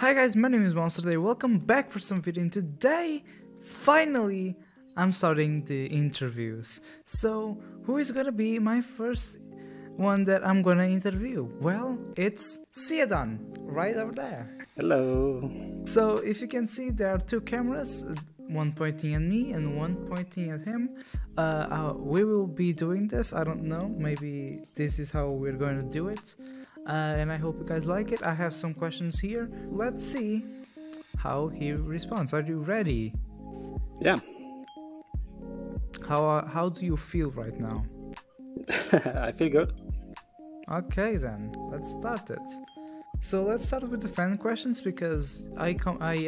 Hi guys, my name is Monster Today. Welcome back for some video, and today, finally, I'm starting the interviews. So, who is gonna be my first one that I'm gonna interview? Well, it's SZIADAN, right over there. Hello. So, if you can see, there are two cameras, one pointing at me and one pointing at him. We will be doing this, I don't know, maybe this is how we're going to do it. And I hope you guys like it. I have some questions here. Let's see how he responds. Are you ready? Yeah. How do you feel right now? I feel good. Okay then, let's start it. So let's start with the fan questions, because I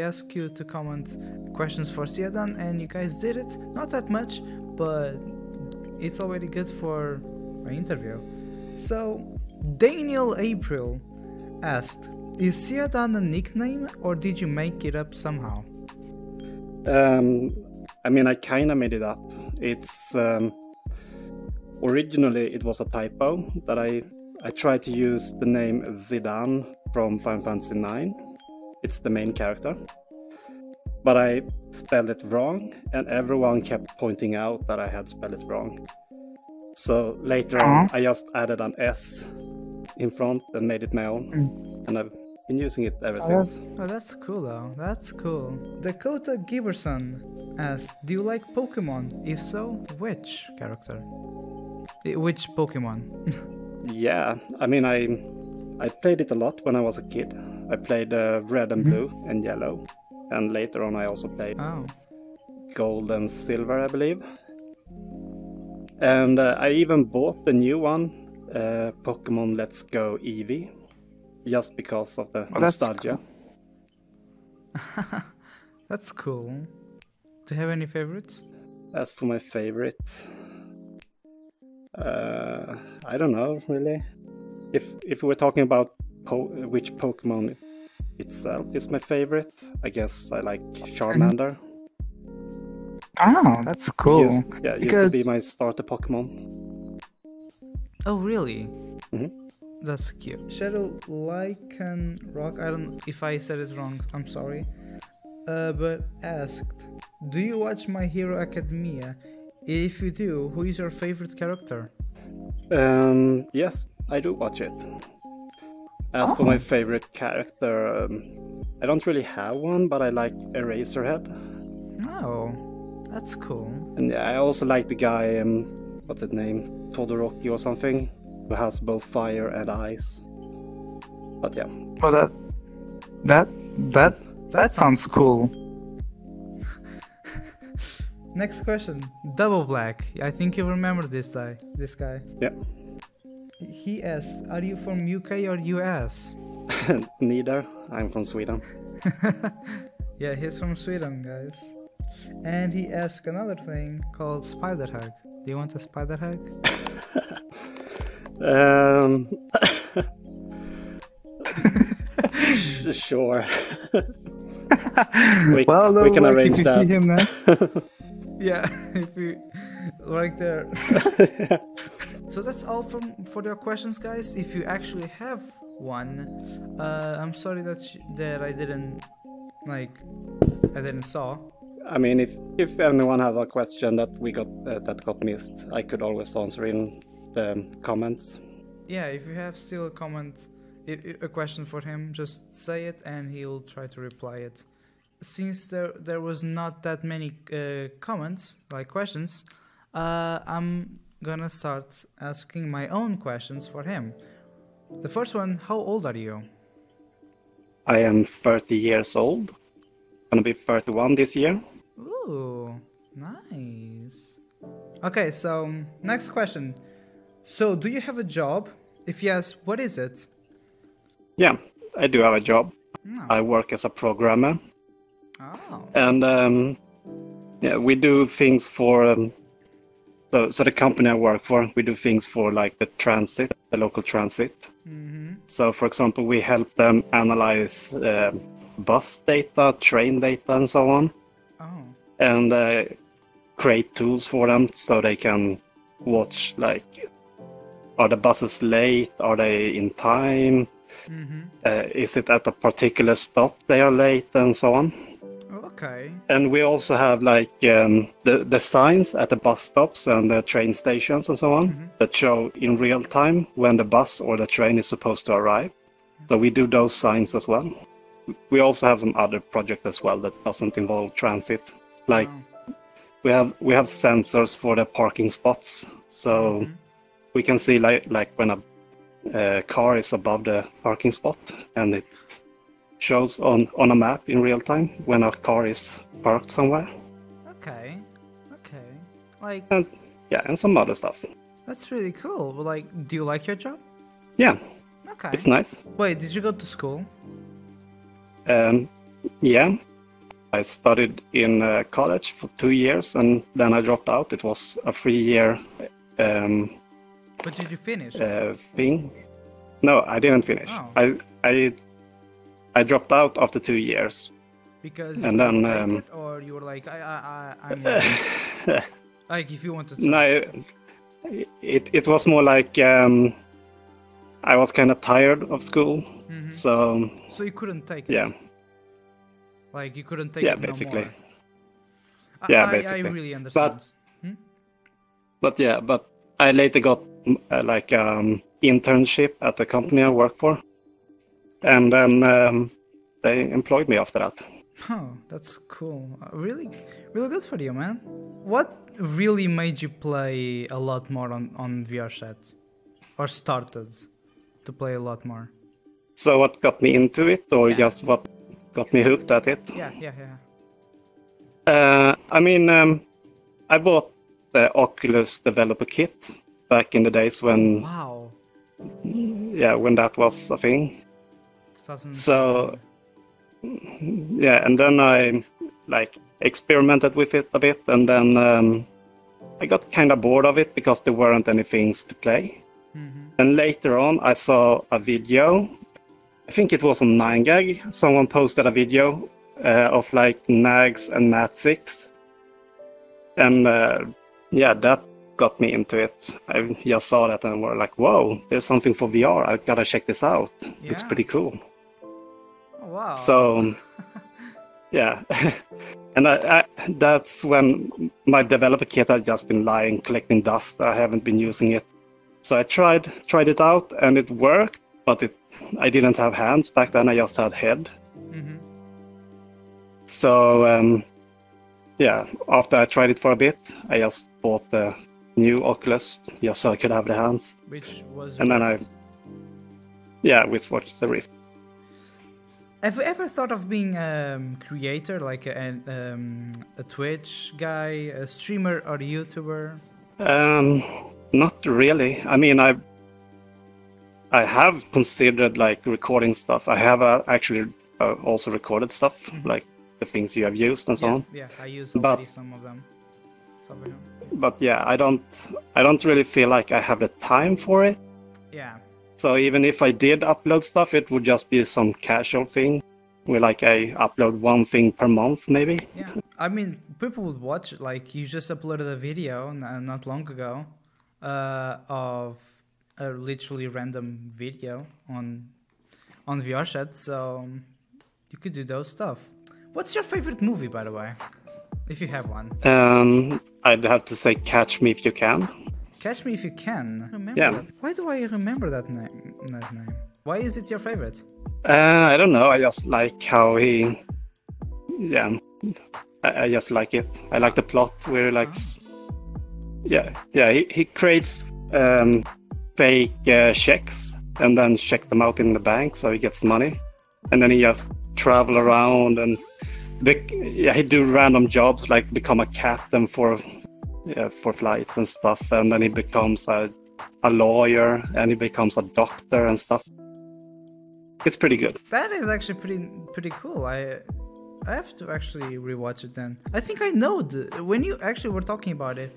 asked you to comment questions for SZIADAN and you guys did it. Not that much, but it's already good for my interview. So Daniel April asked, is SZIADAN a nickname or did you make it up somehow? I mean, I kind of made it up. It's originally it was a typo that I tried to use the name SZIADAN from Final Fantasy 9. It's the main character. But I spelled it wrong and everyone kept pointing out that I had spelled it wrong. So later on I just added an S in front and made it my own, and I've been using it ever since. Oh, that's cool though. That's cool. Dakota Giverson asked, do you like Pokemon? If so, which character? Which Pokemon? Yeah, I mean, I played it a lot when I was a kid. I played red and blue and yellow, and later on I also played gold and silver, I believe. And I even bought the new one, Pokemon Let's Go Eevee, just because of the nostalgia. Cool. That's cool. Do you have any favorites? As for my favorites, I don't know really. If we're talking about which Pokemon itself is my favorite, I guess I like Charmander. Oh, that's cool. It used to be my starter Pokemon. Oh, really? Mm-hmm. That's cute. Shadow Lycan Rock, I don't know if I said it wrong, I'm sorry. But asked, do you watch My Hero Academia? If you do, who is your favorite character? Yes, I do watch it. As for my favorite character, I don't really have one, but I like Eraserhead. Oh, that's cool. And yeah, I also like the guy, what's his name? Todoroki or something, who has both fire and ice. But yeah. Well, that sounds cool. Next question. Double Black. I think you remember this guy. Yeah. He asked, are you from UK or US? Neither. I'm from Sweden. Yeah, he's from Sweden, guys. And he asked another thing called spider hug. Do you want a spider hug? Sure. we can arrange that. See him now? Yeah, if you right there. So that's all for your questions, guys. If you actually have one, I'm sorry that I didn't saw. I mean, if anyone have a question that got missed, I could always answer in the comments. Yeah, if you have still a question for him, just say it and he'll try to reply it. Since there was not that many comments, like questions, I'm gonna start asking my own questions for him. The first one, how old are you? I am 30 years old. Gonna be 31 this year. Ooh, nice. Okay, so next question. So, do you have a job? If yes, what is it? Yeah, I do have a job. Oh. I work as a programmer. Oh. And yeah, we do things for so the company I work for, we do things for like the local transit. Mm-hmm. So for example, we help them analyze bus data, train data, and so on. Oh. And create tools for them so they can watch, like, are the buses late, are they in time, Is it at a particular stop they are late and so on. Okay. And we also have like the signs at the bus stops and the train stations and so on that show in real time when the bus or the train is supposed to arrive. So we do those signs as well. We also have some other project as well that doesn't involve transit. Like we have sensors for the parking spots, so we can see like when a car is above the parking spot, and it shows on a map in real time when a car is parked somewhere. Okay. Like. And some other stuff. That's really cool. Like, do you like your job? Yeah. Okay. It's nice. Wait, did you go to school? Yeah. I studied in college for 2 years, and then I dropped out. It was a 3-year But did you finish? Thing. No, I didn't finish. Oh. I dropped out after 2 years. Because you and then take it, or you were like, I'm like, if you want to. No, it was more like I was kind of tired of school, so you couldn't take it. Yeah. Like you couldn't take it basically. no more. Basically. I really understand. But I later got like internship at the company I work for, and then they employed me after that. Oh, that's cool. Really good for you, man. What really made you play a lot more on VRChat, or started to play a lot more? So what got me into it, or just what got me hooked at it? Yeah. I mean, I bought the Oculus developer kit back in the days when. Wow. Yeah, when that was a thing. So. Yeah, and then I like experimented with it a bit, and then I got kind of bored of it because there weren't any things to play. And later on, I saw a video. I think it was on 9gag. Someone posted a video of like Nags and Mat 6, and that got me into it. I just saw that and were like, "Whoa, there's something for VR. I gotta check this out. Yeah. Looks pretty cool." Wow. So, yeah, and I that's when my developer kit had just been lying, collecting dust. I haven't been using it, so I tried it out, and it worked. But I didn't have hands back then. I just had head. So, after I tried it for a bit, I just bought the new Oculus just so I could have the hands. Which was. And Rift. Then which was the Rift. Have you ever thought of being a creator, like a Twitch guy, a streamer or a YouTuber? Not really. I mean, I have considered like recording stuff. I have actually also recorded stuff, like the things you have used and so on. Yeah, I use already some of them. But I don't really feel like I have the time for it. Yeah. So even if I did upload stuff, it would just be some casual thing, where like I upload one thing per month, maybe. Yeah, I mean, people would watch it. Like you just uploaded a video not long ago of a literally random video on VRChat, so you could do those stuff. What's your favorite movie, by the way, if you have one? I'd have to say Catch Me If You Can. Catch Me If You Can. That. Why do I remember that name? Why is it your favorite? I don't know. I just like how he. Yeah, I just like it. I like the plot where he likes. He creates fake checks and then check them out in the bank so he gets money, and then he just travel around and he do random jobs like become a captain for flights and stuff, and then he becomes a lawyer and he becomes a doctor and stuff. It's pretty good. That is actually pretty cool. I have to actually rewatch it then. I think I know when you actually were talking about it.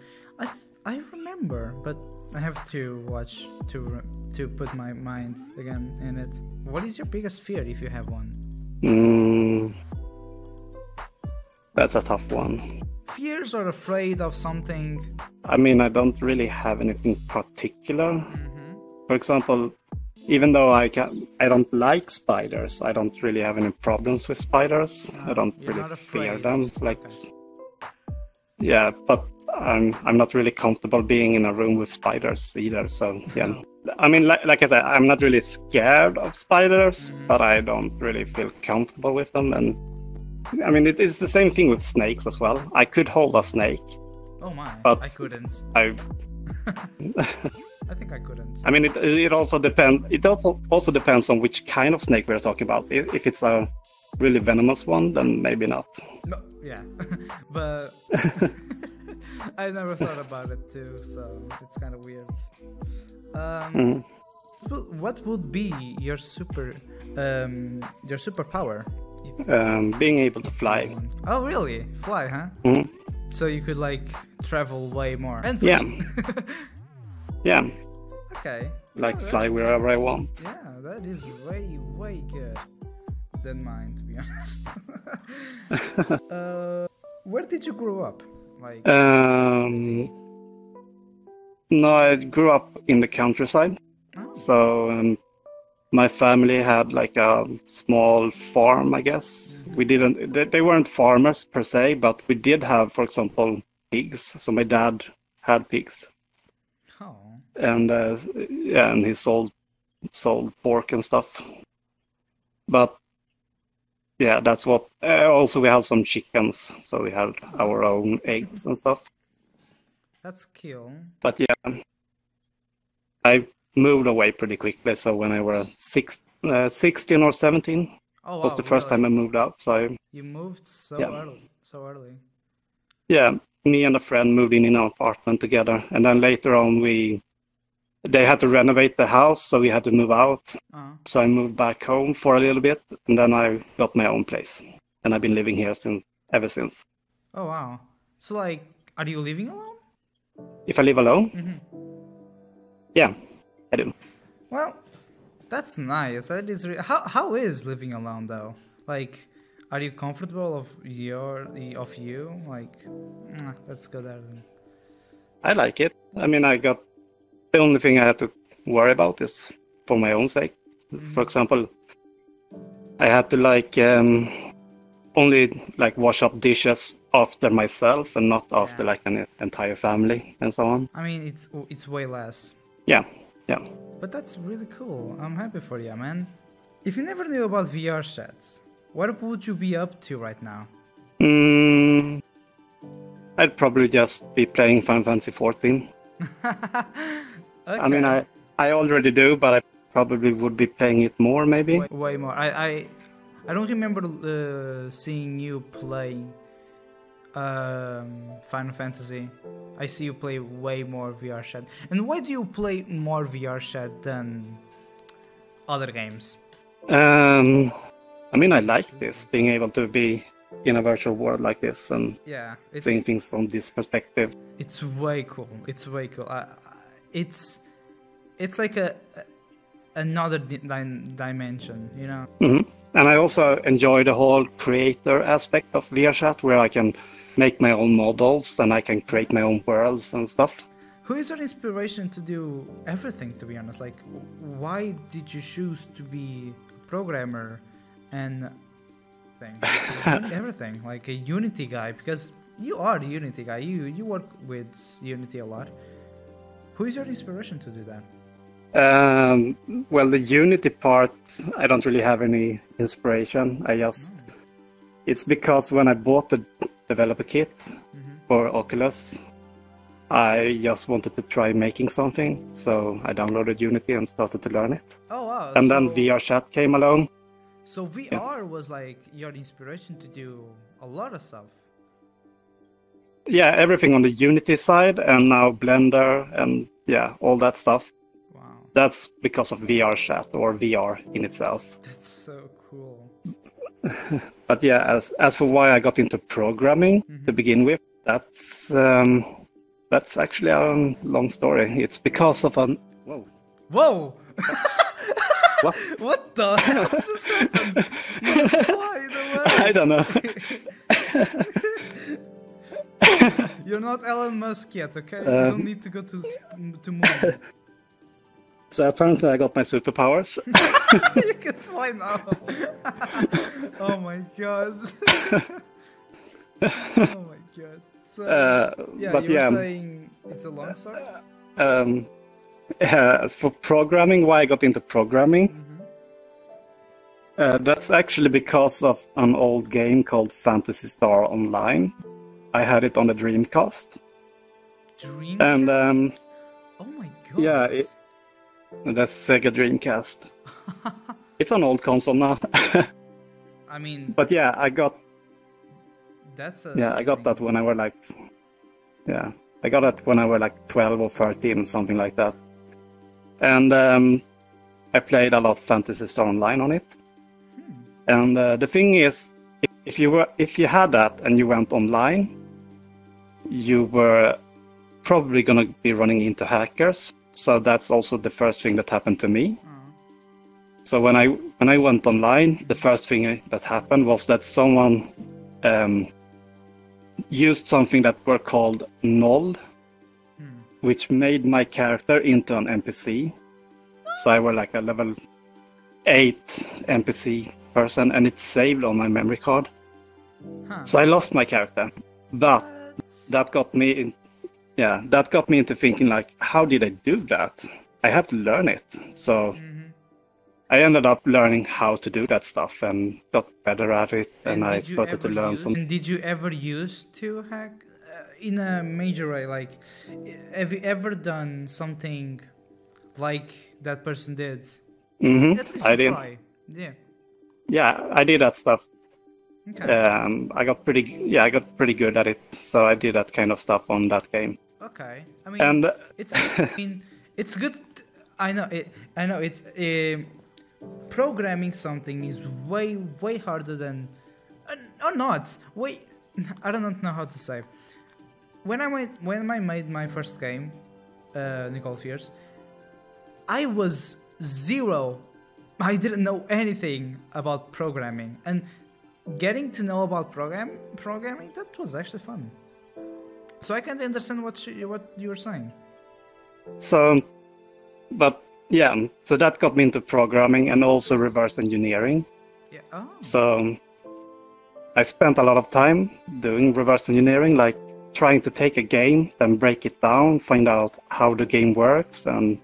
I remember, but I have to watch to put my mind again in it. What is your biggest fear, if you have one? That's a tough one. Fears or afraid of something? I mean, I don't really have anything particular. For example, Even though I don't like spiders, I don't really have any problems with spiders. I don't really fear them. Like, okay. Yeah, but I'm not really comfortable being in a room with spiders either. So yeah, I mean, like I said, I'm not really scared of spiders, but I don't really feel comfortable with them. And I mean, it is the same thing with snakes as well. I could hold a snake. Oh my! But I couldn't. I think I couldn't. I mean, it also depends. It also depends on which kind of snake we're talking about. If it's a really venomous one, then maybe not. No, yeah, but I never thought about it too, so it's kind of weird. What would be your superpower? Being able to fly. Oh, really? Fly, huh? Mm-hmm. So you could like travel way more. And yeah. Yeah. Okay. Like fly wherever I want. Yeah, that is way good than mine, to be honest. Where did you grow up? Like. No, I grew up in the countryside. Oh. So my family had like a small farm, I guess. We didn't. They weren't farmers per se, but we did have, for example, pigs. So my dad had pigs. Oh. And yeah, and he sold pork and stuff. But yeah, that's what. Also, we had some chickens, so we had our own eggs and stuff. That's cool. But yeah, I moved away pretty quickly. So when I was 16 or 17, wow, was the first time I moved out. So you moved so early. Yeah, me and a friend moved in an apartment together, and then later on they had to renovate the house, so we had to move out. So I moved back home for a little bit, and then I got my own place, and I've been living here ever since. Oh wow! So like, are you living alone? If I live alone? Yeah, I do. Well, that's nice. That is how is living alone though? Like, are you comfortable of you? Like, let's go there then. I like it. I mean, the only thing I have to worry about is for my own sake. For example, I had to like only like wash up dishes after myself and not after like an entire family and so on. I mean, it's way less. Yeah. But that's really cool. I'm happy for you, man. If you never knew about VRChat, what would you be up to right now? I'd probably just be playing Final Fantasy 14. Okay. I mean, I already do, but I probably would be playing it more, maybe. Way more. I don't remember seeing you play Final Fantasy. I see you play way more VRChat. And why do you play more VRChat than other games? I mean, I like this, being able to be in a virtual world like this and seeing things from this perspective. It's way cool. It's like another dimension, you know? Mm-hmm. And I also enjoy the whole creator aspect of VRChat, where I can make my own models and I can create my own worlds and stuff. Who is your inspiration to do everything, to be honest? Like, why did you choose to be a programmer and everything? Like a Unity guy, because you are the Unity guy. You work with Unity a lot. Who is your inspiration to do that? Well, the Unity part, I don't really have any inspiration. It's because when I bought the developer kit for Oculus, I just wanted to try making something. So I downloaded Unity and started to learn it. Oh, wow. And then VRChat came along. So VR was like your inspiration to do a lot of stuff. Yeah, everything on the Unity side, and now Blender and all that stuff. Wow. That's because of VRChat or VR in itself. That's so cool. But yeah, as for why I got into programming to begin with, that's actually a long story. It's because of Whoa! What? What the hell just happened? You just fly away. I don't know. You're not Elon Musk yet, okay? You don't need to go to moon. So apparently I got my superpowers. You can fly now. Oh my god. Oh my god. So yeah, but you were yeah, saying it's a long story? As for programming, why I got into programming, that's actually because of an old game called Phantasy Star Online. I had it on the Dreamcast. Dreamcast? And oh my god. yeah, that's Sega Dreamcast. It's an old console now. I mean, but yeah, I got I that when I were like, I got it when I were like 12 or 13, something like that. And I played a lot of Phantasy Star Online on it. And the thing is, if you had that and you went online, you were probably gonna be running into hackers. So that's also the first thing that happened to me. So when I went online, the first thing that happened was that someone used something that were called null, which made my character into an NPC. So I were like a level 8 NPC person, and it's saved on my memory card. So I lost my character. But that got me into thinking, like, how did I do that? I have to learn it. So I ended up learning how to do that stuff and got better at it, and I started to learn some. And did you ever use to hack in a major way? Like, have you ever done something like that person did? At least I did. try. Yeah. Yeah, I did that stuff. Okay. I got pretty good at it. So I did that kind of stuff on that game. Okay. I mean, and it's good. I know. It's programming something is way harder than, or not. I don't know how to say. When I made my first game, Nicole Fears, I was zero. I didn't know anything about programming, and getting to know about programming, that was actually fun. So I can't understand what you were saying. So that got me into programming and also reverse engineering. Yeah. Oh. So I spent a lot of time doing reverse engineering, like trying to take a game, then break it down, find out how the game works, and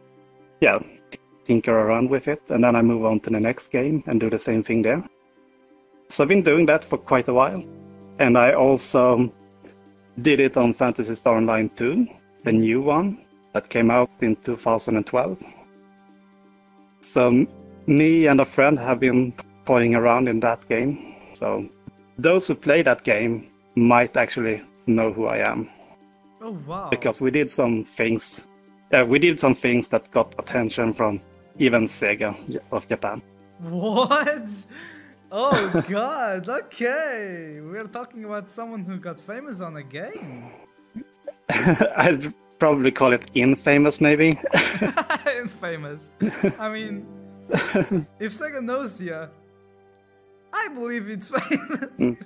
tinker around with it, and then I move on to the next game and do the same thing there. So I've been doing that for quite a while, and I also did it on Phantasy Star Online 2, the new one that came out in 2012. So me and a friend have been toying around in that game. So those who play that game might actually know who I am. Oh wow! Because we did some things. We did some things that got attention from even Sega of Japan. What? Oh god, okay. We're talking about someone who got famous on a game. I'd probably call it infamous, maybe. Infamous. I mean, if Sega knows you, I believe it's famous.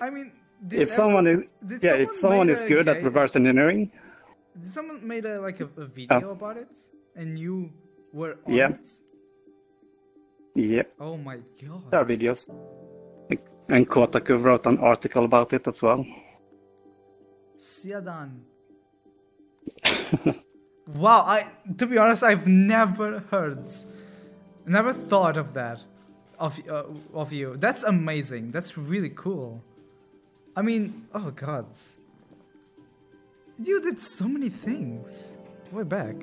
I mean, if someone is good at reverse engineering. Did someone made a video about it, and you were on it? Yeah. Oh my god. There are videos. And Kotaku wrote an article about it as well. SZIADAN. Wow, to be honest, I've never thought of that, of you. That's amazing. That's really cool. I mean, oh god. You did so many things. Way back.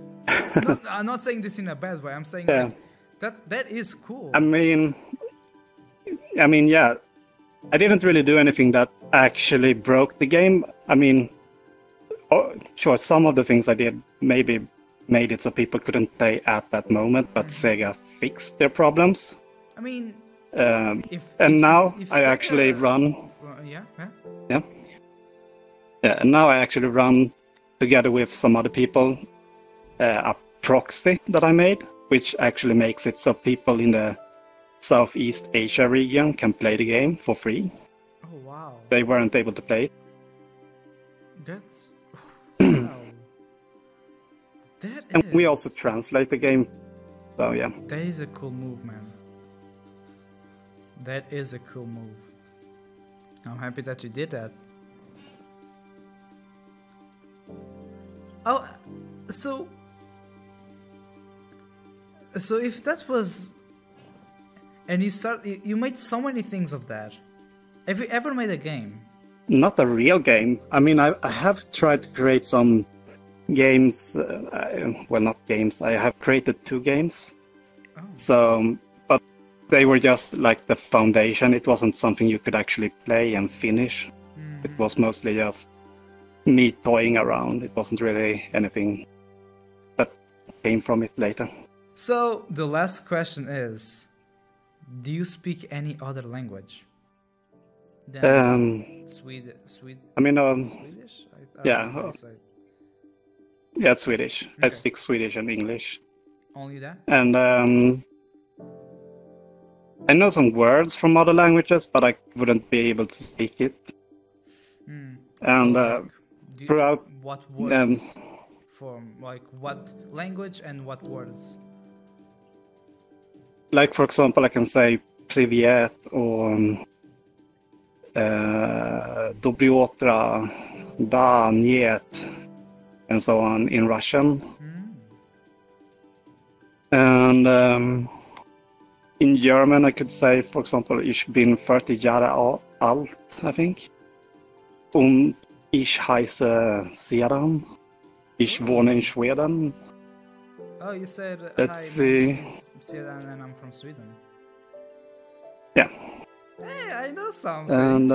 I'm not saying this in a bad way. I'm saying that is cool. I mean, yeah. I didn't really do anything that actually broke the game. I mean, sure, some of the things I did maybe made it so people couldn't play at that moment, but Sega fixed their problems. I mean, if now I actually run. Yeah, and now I actually run together with some other people a proxy that I made, which actually makes it so people in the Southeast Asia region can play the game for free. Oh wow! They weren't able to play it. That's wow. And we also translate the game. So yeah. That is a cool move, man. That is a cool move. I'm happy that you did that. Oh, so if that was, and you made so many things of that. Have you ever made a game? Not a real game. I mean, I have tried to create some games. Well, not games. I have created 2 games. Oh. So, but they were just like the foundation. It wasn't something you could actually play and finish. Mm-hmm. It was mostly just me toying around. It wasn't really anything that came from it later. So the last question is, do you speak any other language than Swedish? I mean, Swedish? yeah, yeah, Swedish. Okay. I speak Swedish and English. Only that? And I know some words from other languages, but I wouldn't be able to speak it. And So, throughout, what words from like what language and what words? like for example, I can say "Привет" or "Доброе утро," "Да, нет," and so on in Russian. And in German, I could say, for example, "Ich bin 40 Jahre alt," I think. Und ich heiße SZIADAN. Ich wohne in Sweden. Oh, you said Let's hi, see. my name is SZIADAN and I'm from Sweden. Yeah. Hey, I know something. And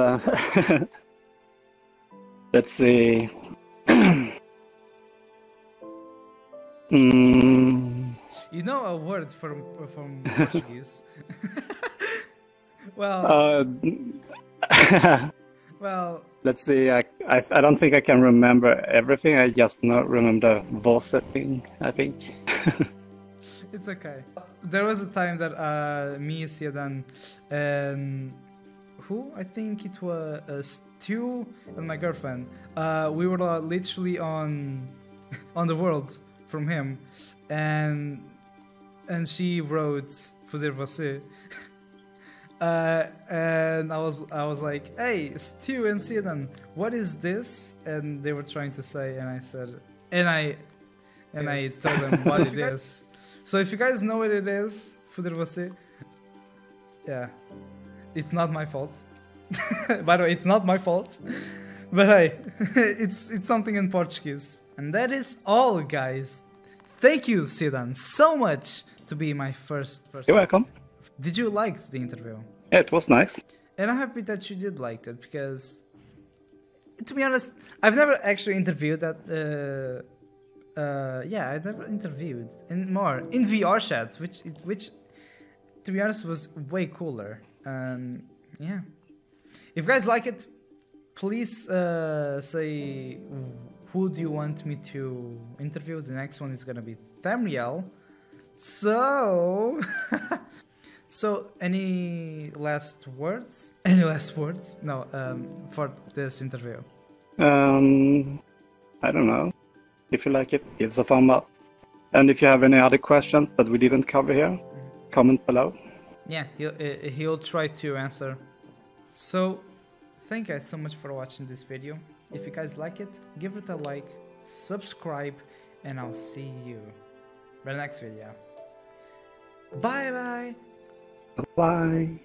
let's see. You know a word from Portuguese? Well, well. Let's see. I don't think I can remember everything. I just remember thing, I think. It's okay. There was a time that me, SZIADAN, and who? I think it was Stu and my girlfriend. We were literally on the world from him, and she wrote "Fazer você." And I was like, "Hey, Stu and SZIADAN, what is this?" And they were trying to say, and I said, and I told them what it is. So if you guys know what it is, "Fazer você," yeah, it's not my fault. By the way, it's not my fault. But hey, it's something in Portuguese. And that is all, guys. Thank you, SZIADAN, so much to be my first person. You're welcome. Did you like the interview? Yeah, it was nice. And I'm happy that you did like it, because, to be honest, I've never actually interviewed that. Yeah, I never interviewed in VRChat, which, to be honest, was way cooler. And yeah, if you guys like it, please say who do you want me to interview. The next one is gonna be Thamriyell. So. So, any last words? Any last words? No, for this interview. I don't know. If you like it, give us a thumb up. And if you have any other questions that we didn't cover here, comment below. Yeah, he'll try to answer. So, thank you guys so much for watching this video. If you guys like it, give it a like, subscribe, and I'll see you in the next video. Bye bye! Bye.